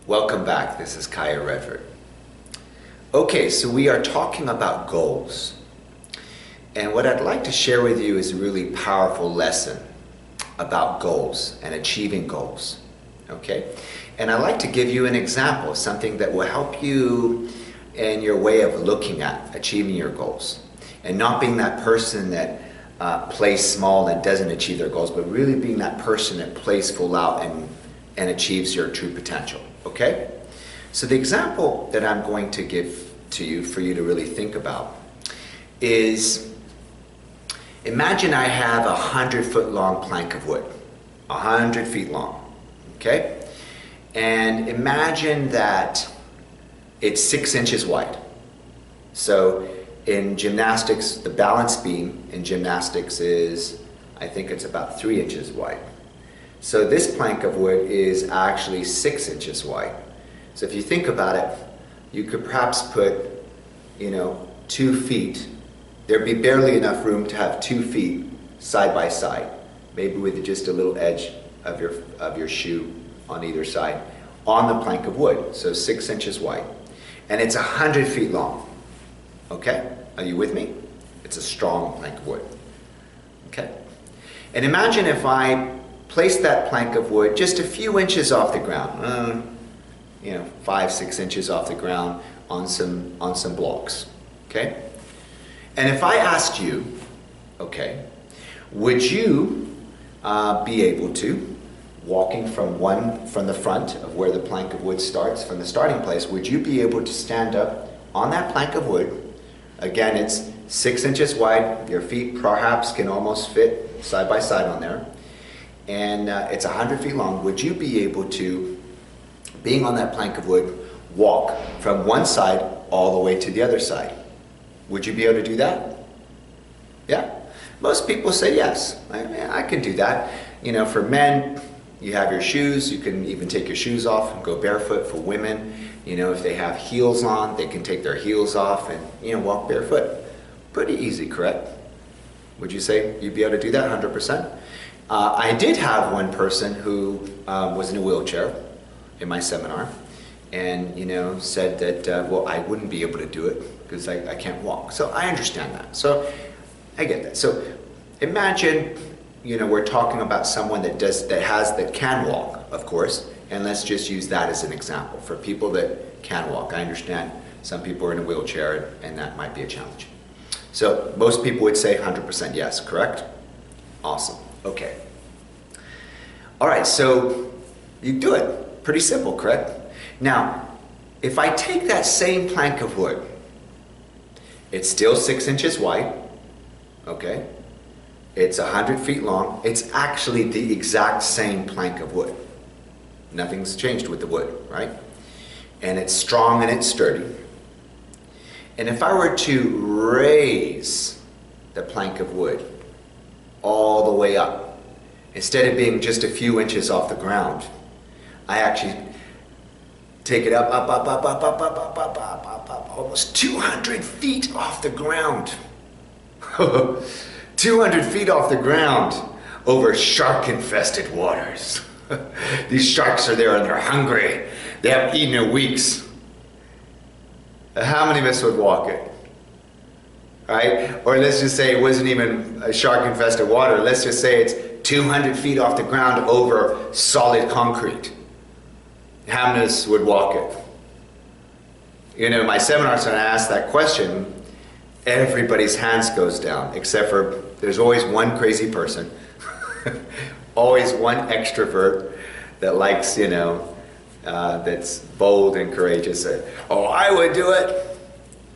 Welcome back. This is Kaya Redford. Okay, so we are talking about goals. And what I'd like to share with you is a really powerful lesson about goals and achieving goals. Okay? And I'd like to give you an example, something that will help you in your way of looking at achieving your goals. And not being that person that plays small and doesn't achieve their goals, but really being that person that plays full out and achieves your true potential. Okay? So the example that I'm going to give to you for you to really think about is, imagine I have a 100-foot long plank of wood, 100 feet long, okay? And imagine that it's 6 inches wide. So in gymnastics, the balance beam in gymnastics is, I think it's about 3 inches wide. So this plank of wood is actually 6 inches wide. So if you think about it, you could perhaps put, 2 feet. There'd be barely enough room to have 2 feet side by side, maybe with just a little edge of your shoe on either side, on the plank of wood. So 6 inches wide. And it's 100 feet long. Okay? Are you with me? It's a strong plank of wood. Okay? And imagine if I place that plank of wood just a few inches off the ground, 5-6 inches off the ground on some blocks, okay? And if I asked you, okay, would you be able to, walking from the front of where the plank of wood starts, from the starting place, would you be able to stand up on that plank of wood? Again, it's 6 inches wide. Your feet perhaps can almost fit side by side on there. And it's 100 feet long. Would you be able to, being on that plank of wood, walk from one side all the way to the other side? Would you be able to do that? Yeah? Most people say yes. I can do that. For men, you have your shoes. You can even take your shoes off and go barefoot. For women, if they have heels on, they can take their heels off and, walk barefoot. Pretty easy, correct? Would you say you'd be able to do that 100%? I did have one person who was in a wheelchair in my seminar and, said that, well, I wouldn't be able to do it because I can't walk. So I understand that. So I get that. So imagine, we're talking about someone that can walk, of course, and let's just use that as an example for people that can walk. I understand some people are in a wheelchair and that might be a challenge. So most people would say 100% yes, correct? Awesome. Okay. All right, so you do it. Pretty simple, correct? Now, if I take that same plank of wood, it's still 6 inches wide, okay? It's 100 feet long. It's actually the exact same plank of wood. Nothing's changed with the wood, right? And it's strong and it's sturdy. And if I were to raise the plank of wood all the way up, instead of being just a few inches off the ground, I actually take it up, almost 200 feet off the ground. 200 feet off the ground over shark-infested waters. These sharks are there and they're hungry. They haven't eaten in weeks. How many of us would walk it? Right? Or let's just say it wasn't even a shark-infested water. Let's just say it's 200 feet off the ground over solid concrete. How many of us would walk it? My seminars, when I ask that question, everybody's hands goes down, except for there's always one crazy person, always one extrovert that likes, that's bold and courageous. Oh, I would do it.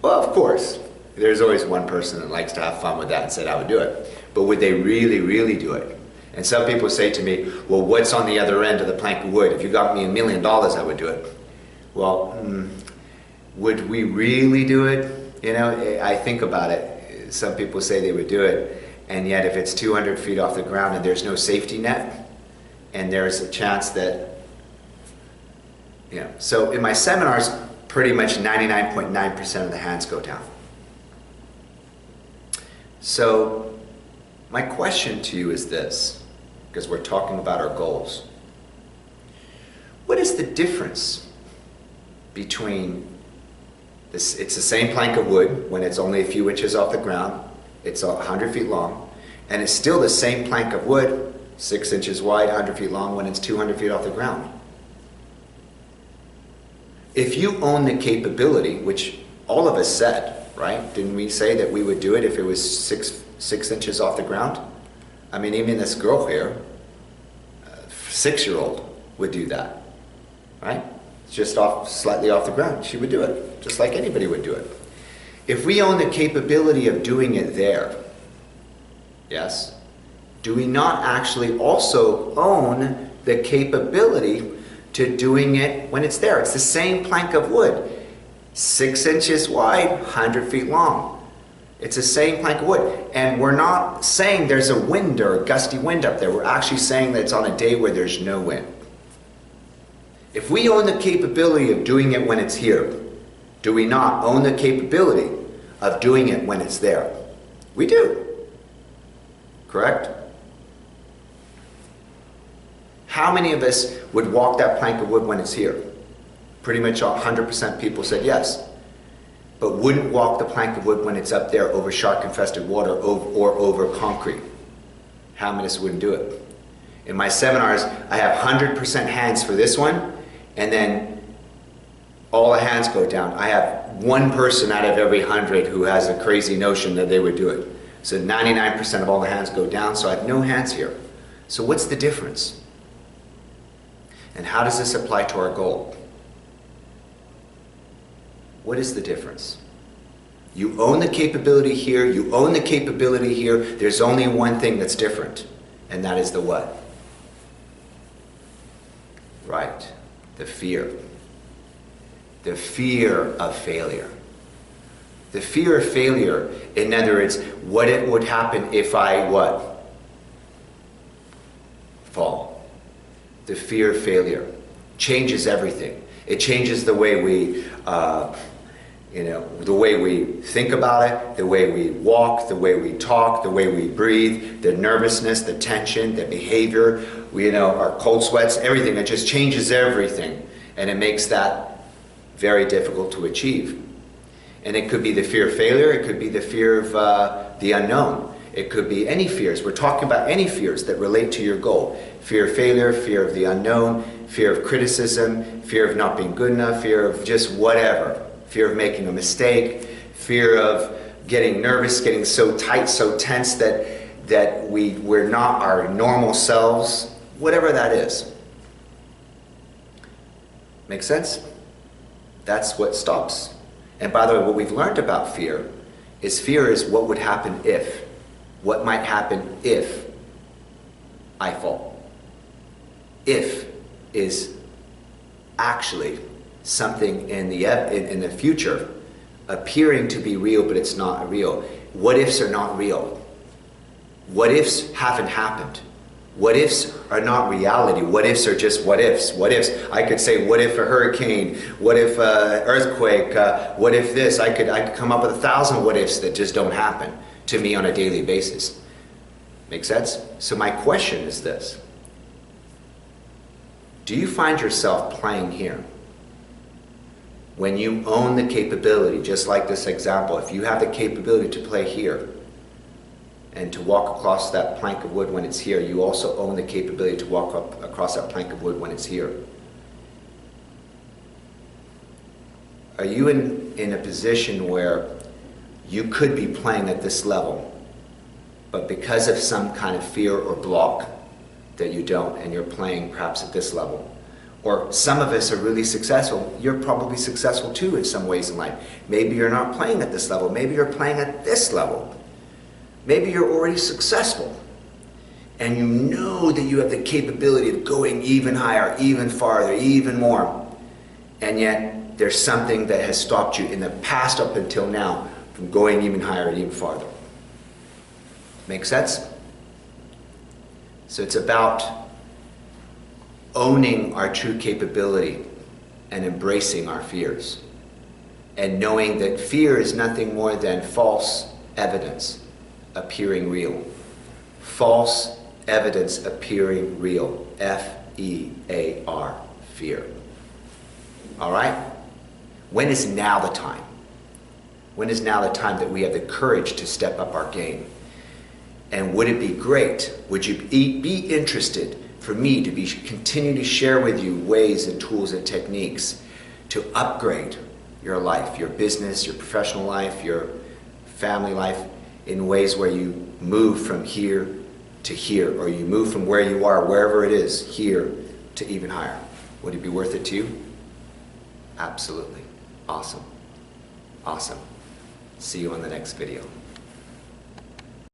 Well, of course. There's always one person that likes to have fun with that and said, I would do it. But would they really, really do it? And some people say to me, well, what's on the other end of the plank of wood? If you got me $1 million, I would do it. Well, would we really do it? I think about it. Some people say they would do it. And yet if it's 200 feet off the ground and there's no safety net, and there's a chance that, so in my seminars, pretty much 99.9% of the hands go down. So my question to you is this, because we're talking about our goals. What is the difference between this, it's the same plank of wood when it's only a few inches off the ground, it's 100 feet long, and it's still the same plank of wood, 6 inches wide, 100 feet long, when it's 200 feet off the ground. If you own the capability, which all of us said, right? Didn't we say that we would do it if it was six inches off the ground? I mean, even this girl here, a 6-year-old, would do that, right? Just slightly off the ground. She would do it, just like anybody would do it. If we own the capability of doing it there, yes, do we not actually also own the capability to doing it when it's there? It's the same plank of wood, 6 inches wide, 100 feet long. It's the same plank of wood. And we're not saying there's a wind or a gusty wind up there. We're actually saying that it's on a day where there's no wind. If we own the capability of doing it when it's here, do we not own the capability of doing it when it's there? We do. Correct? How many of us would walk that plank of wood when it's here? Pretty much 100% people said yes. But wouldn't walk the plank of wood when it's up there over shark-infested water or over concrete. How many of us wouldn't do it? In my seminars, I have 100% hands for this one, and then all the hands go down. I have one person out of every 100 who has a crazy notion that they would do it. So 99% of all the hands go down, so I have no hands here. So what's the difference? And how does this apply to our goal? What is the difference? You own the capability here, you own the capability here. There's only one thing that's different, and that is the what? Right, the fear. The fear of failure. The fear of failure, in other words, what it would happen if I what? Fall. The fear of failure changes everything. It changes the way we, the way we think about it, the way we walk, the way we talk, the way we breathe, the nervousness, the tension, the behavior, our cold sweats, everything. It just changes everything, and it makes that very difficult to achieve. And it could be the fear of failure. It could be the fear of the unknown. It could be any fears. We're talking about any fears that relate to your goal. Fear of failure, fear of the unknown, fear of criticism, fear of not being good enough, fear of just whatever. Fear of making a mistake, fear of getting nervous, getting so tight, so tense that we're not our normal selves, whatever that is. Make sense? That's what stops. And by the way, what we've learned about fear is what would happen if. What might happen if I fall. If is actually something in the future appearing to be real, but it's not real. What ifs are not real. What ifs haven't happened. What ifs are not reality. What ifs are just what ifs. What ifs. I could say, what if a hurricane? What if an earthquake? What if this? I could come up with 1,000 what ifs that just don't happen to me on a daily basis. Make sense? So my question is this. Do you find yourself playing here? When you own the capability, just like this example, if you have the capability to play here and to walk across that plank of wood when it's here, you also own the capability to walk across that plank of wood when it's here. Are you in a position where you could be playing at this level, but because of some kind of fear or block that you don't, and you're playing perhaps at this level? Or some of us are really successful. You're probably successful too in some ways in life. Maybe you're not playing at this level. Maybe you're playing at this level. Maybe you're already successful. And you know that you have the capability of going even higher, even farther, even more. And yet there's something that has stopped you in the past up until now from going even higher and even farther. Make sense? So it's about owning our true capability and embracing our fears. And knowing that fear is nothing more than false evidence appearing real. False evidence appearing real. F-E-A-R, fear. All right? When is now the time? When is now the time that we have the courage to step up our game? And would it be great, would you be interested for me to continue to share with you ways and tools and techniques to upgrade your life, your business, your professional life, your family life, in ways where you move from here to here, or you move from where you are, wherever it is, here to even higher? Would it be worth it to you? Absolutely. Awesome. Awesome. See you on the next video.